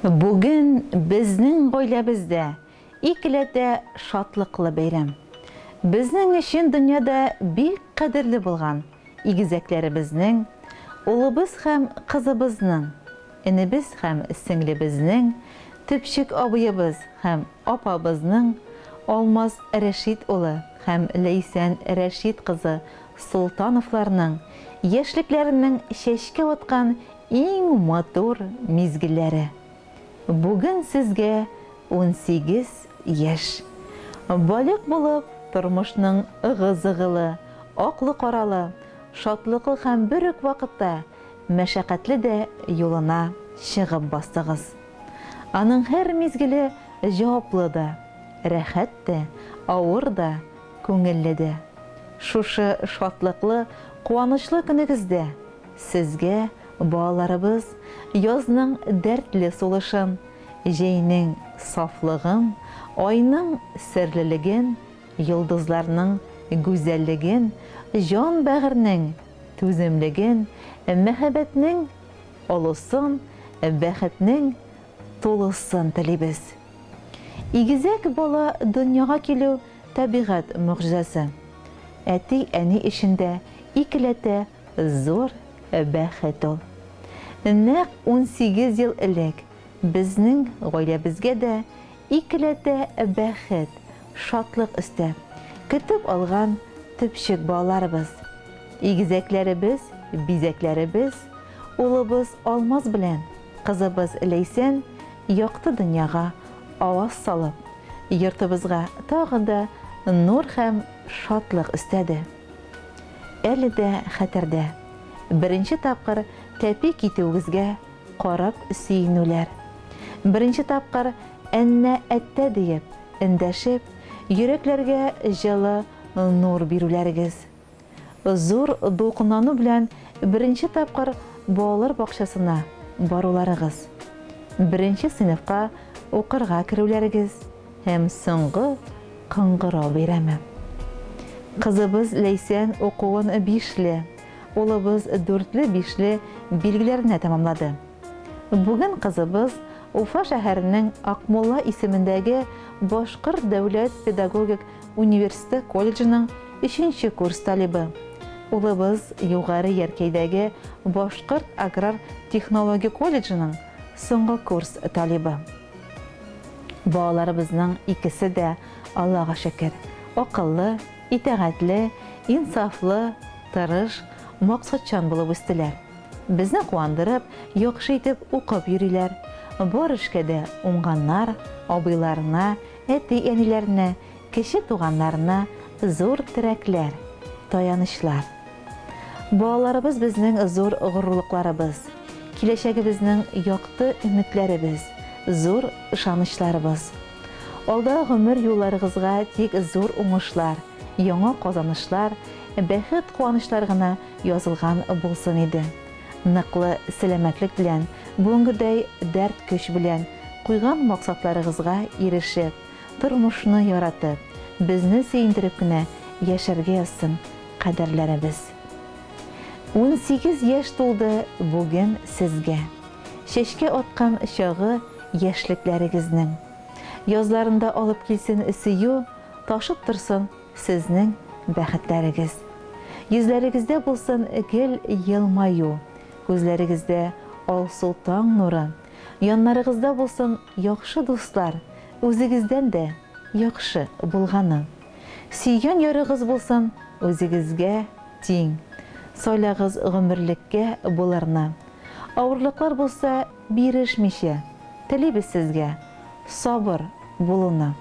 Бүген безнең гаиләбездә икеләтә шатлыклы бәйрәм. Безнең өчен дөньяда бик кадерле булган игезәкләребезнең, улыбыз һәм кызыбызның, инебез һәм сеңлебезнең, төпчек абыебыз һәм апабызның, Алмаз Рәшит улы һәм Ләйсән Рәшит кызы Солтановларның яшьлекләренең чәчкә аткан иң матур мизгелләре. Бүген сезгә 18 яшь. Балык булып, тормышның ыгы-зыгылы, аклы-каралы, шатлыклы һәм бер үк вакытта мәшәкатьле дә юлына чыгып бастыгыз. Аның һәр мизгеле җаваплы да, рәхәт тә, авыр да, күңелле дә. Шушы шатлыклы, куанычлы көнегездә сезгә балаларыбыз язның дәртле сулышын, җәйнең сафлыгын, айның серлелеген, йолдызларның гүзәллеген, җан бәгырьнең түземлеген, мәхәббәтнең олысын, бәхетнең тулысын телибез. Игезәк бала дөньяга килү табигать мөгъҗизасы. Әти-әни эшендә икеләтә зур бәхет ул. Нәкъ 18 ел элек безнең гаиләбезгә дә икеләтә бәхет, шатлык өстә көтеп алган төпчек балаларыбыз, игезәкләребез, бизәкләребез, улыбыз Алмаз белән кызыбыз Ләйсән якты дөньяга аваз салып, йортыбызга тагы да нур һәм шатлык өстәде. Әле дә хәтердә, беренче тапкыр тәпи китүегезгә карап сөенүләр. Беренче тапкыр әннә әттә диеп, эндәшеп, йөрәкләргә җылы нур бирүләрегез. Зур дулкынлану белән беренче тапкыр балалар бакчасына баруларыгыз. Беренче сыйныфка укырга керүләрегез һәм соңгы кыңгырау бәйрәме. Кызыбыз Ләйсән укуын 5-ле, улыбыз 4-5-ле билгеләренә тәмамлады. Бүген кызыбыз Уфа шәһәренең Акмулла исемендәге Башкорт дәүләт педагогик университеты колледжының 3-нче курс талибы. Улыбыз югары Яркәйдәге Башкорт аграр технология колледжының соңгы курс талибы. Балаларыбызның икесе дә, Аллага шөкер, акыллы, итәгатьле, инсафлы, тырыш, максатчан булып үстеләр. Безне куандырып, яхшы итеп укып йөриләр. Бар эшкә дә уңганнар, абыйларына, әти-әниләренә, кеше туганнарына зур терәкләр, таянычлар. Балаларыбыз безнең зур горурлыкларыбыз, киләчәгебезнең якты өметләребез, зур ышанычларыбыз. Алда гомер юлларыгызга тик зур уңышлар, яңа казанышлар, бәхет куанычлар гына язылган булсын иде. Ныклы сәламәтлек белән, бүгенгедәй дәрт көч белән куйган максатларыгызга ирешеп, тормышны яратып, безне сөендереп кенә яшәргә язсын кадерләребез. 18 яшь тулды бүген сезгә. Чәчкә аткан чагы яшьлекләрегезнең. Язларында алып килсен сөю, ташып торсын сезнең бәхетләрегез. Йөзләрегездә булсын гел елмаю, күзләрегездә алсу таң нуры, яннарыгызда булсын яхшы дуслар, үзегездән дә яхшы булганы. Сөйгән ярыгыз булсын үзегезгә тиң, сайлагыз гомерлеккә булырны. Авырлыклар булса бирешмичә, телибез сезгә сабыр булуны.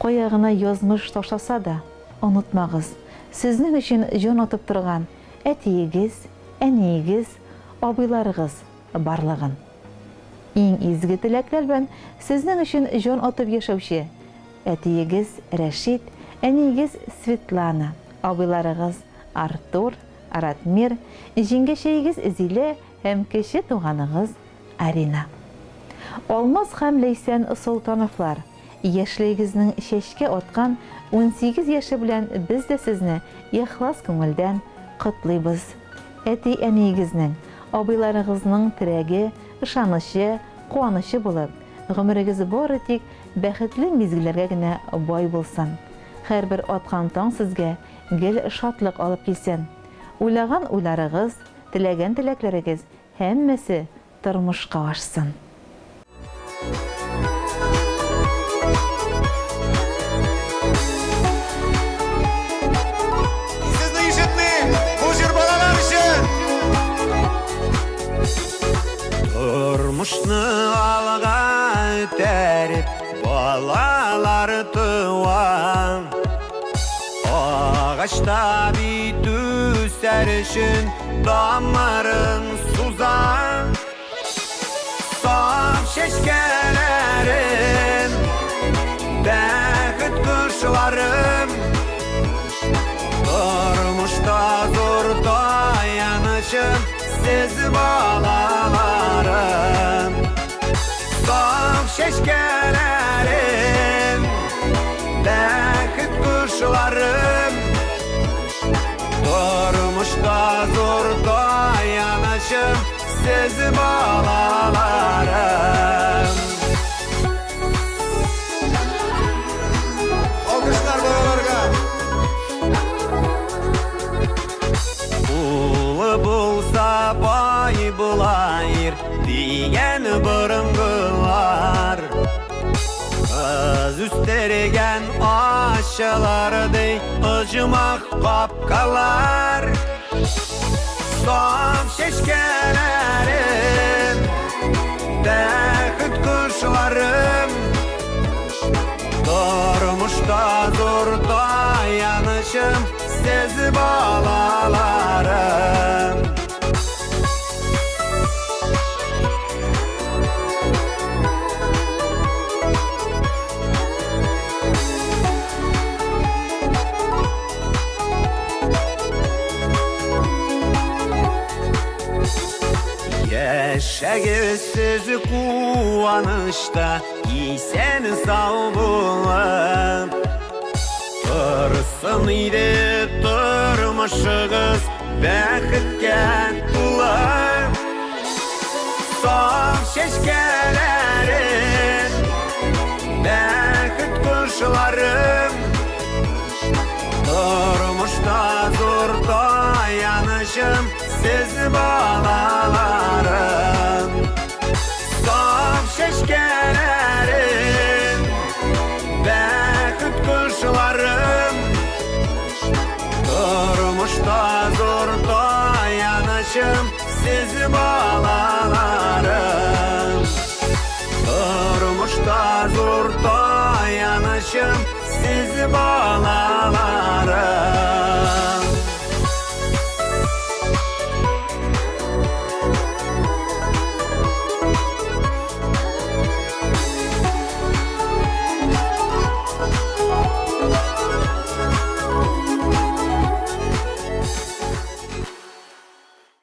Каягына язмыш ташласа да, онытмагыз, сезнең өчен җан атып торган әтиегез, әниегез, абыйларыгыз барлыгын. Иң изге теләкләр белән сезнең өчен җан атып яшәүче әтиегез Рәшит, әниегез Светлана, абыйларыгыз Артур, Ратмир, җиңгәчәегез Зилә һәм кеше туганыгыз Арина. Алмаз һәм Ләйсән Солтановлар, яшьлегегезнең чәчкә аткан 18 яше белән без дә сезне ихлас күңелдән котлыйбыз. Әти-әниегезнең, абыйларыгызның терәге, ышанышы, куанышы булып, гомерегез бары тик бәхетле мизгелләргә генә бай булсын. Һәрбер аткан таң сезгә гел шатлык алып килсен. Уйлаган уйларыгыз, теләгән теләкләрегез һәммәсе тормышка ашсын. Sizni işitmeyin, bu jir balalar için. Turmuşnu alğa öterip, balalar tuvan. Ağaçta bir düşer için damarın suzan. Saf şeşkelerim, bәхет kuşlarım. Durmuşta zor dayanışım, siz balalarım. Saf şeşkelerim, bәхет kuşlarım. Durmuşta zor dayanışım, siz balalarım. Alkışlar balalarga. Ulu bulsa bay bulayır diyen bırıngılar. Kız üsterigen aşılardı ıcımak kapkalar. Saf şeşkelerim, bәхет kuşlarım. Durmuşta zor dayanışım, siz balalarım. Yaşayız sizi kuvanışta, isen sağ bulun. Tırsın idi turmuşuğuz, bәхетке tulы. Saf şeşkelerim, bәхет kuşlarım. Durmuşta zor dayanışım, siz balalarım. Saf şeşkelerim, bәхет kuşlarım. Durmuşta zor dayanışım, siz balalarım. Durmuşta zor dayanışım, siz balalarım.